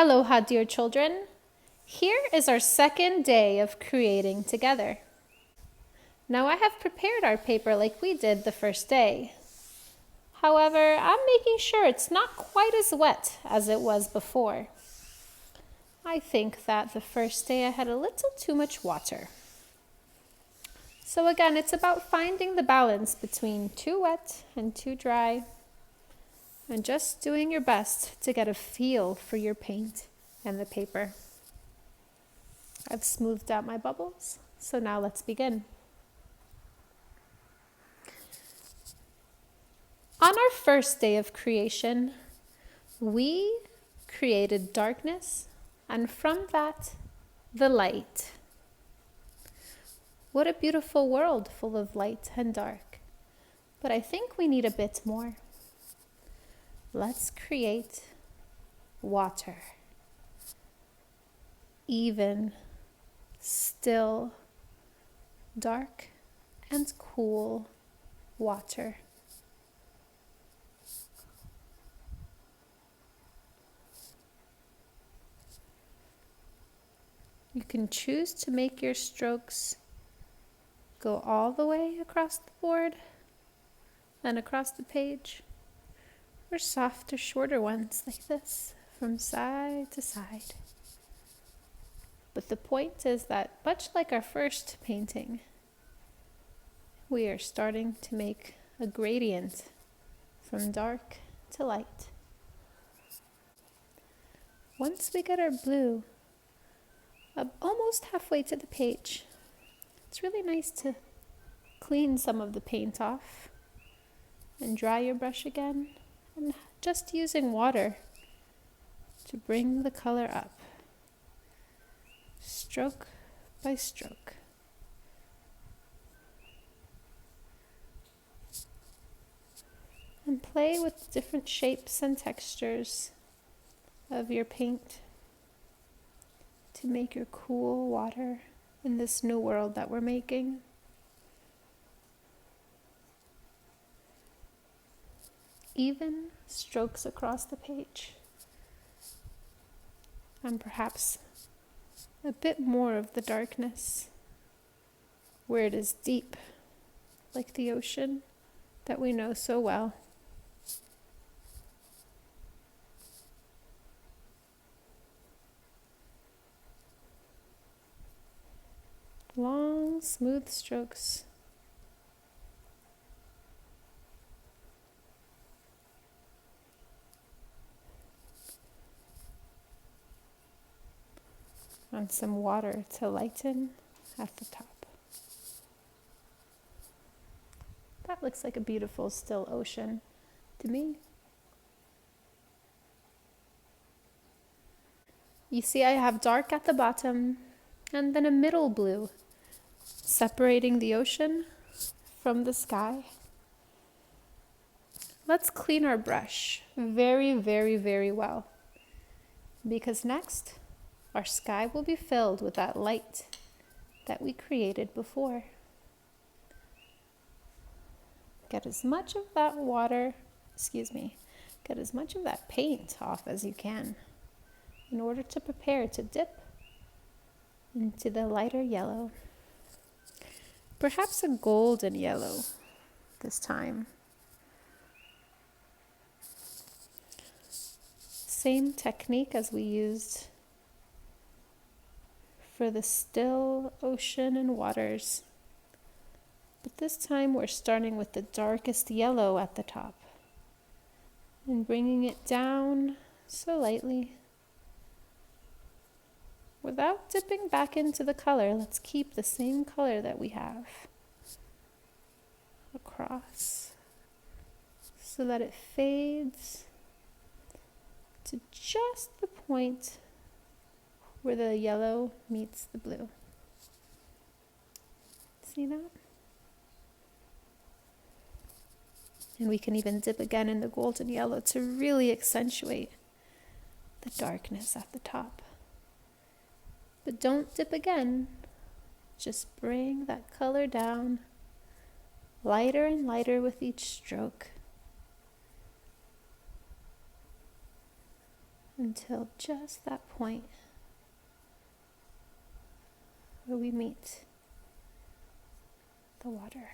Aloha, dear children. Here is our second day of creating together. Now I have prepared our paper like we did the first day. However, I'm making sure it's not quite as wet as it was before. I think that the first day I had a little too much water. So again, it's about finding the balance between too wet and too dry, and just doing your best to get a feel for your paint and the paper. I've smoothed out my bubbles, so now let's begin. On our first day of creation, we created darkness, and from that, the light. What a beautiful world full of light and dark. But I think we need a bit more. Let's create water. Even, still, dark, and cool water. You can choose to make your strokes go all the way across the board and across the page, or softer, shorter ones like this, from side to side. But the point is that, much like our first painting, we are starting to make a gradient from dark to light. Once we get our blue almost halfway to the page, it's really nice to clean some of the paint off and dry your brush again, and just using water to bring the color up, stroke by stroke. And play with different shapes and textures of your paint to make your cool water in this new world that we're making. Even strokes across the page, and perhaps a bit more of the darkness where it is deep, like the ocean that we know so well. Long, smooth strokes. And some water to lighten at the top. That looks like a beautiful still ocean to me. You see I have dark at the bottom and then a middle blue, separating the ocean from the sky. Let's clean our brush very, very, very well, because next our sky will be filled with that light that we created before. Get as much of that paint off as you can in order to prepare to dip into the lighter yellow. Perhaps a golden yellow this time. Same technique as we used for the still ocean and waters. But this time we're starting with the darkest yellow at the top and bringing it down so lightly. Without dipping back into the color, let's keep the same color that we have across so that it fades to just the point where the yellow meets the blue. See that? And we can even dip again in the golden yellow to really accentuate the darkness at the top. But don't dip again. Just bring that color down, lighter and lighter with each stroke. until just that point where we meet the water.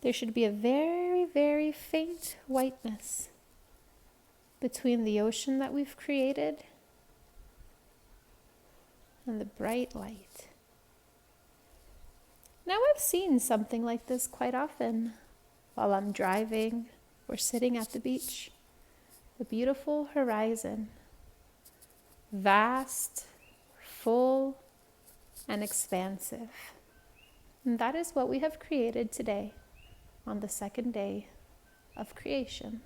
There should be a very, very faint whiteness between the ocean that we've created and the bright light. Now, I've seen something like this quite often while I'm driving or sitting at the beach. The beautiful horizon, vast, full, and expansive. And that is what we have created today on the second day of creation.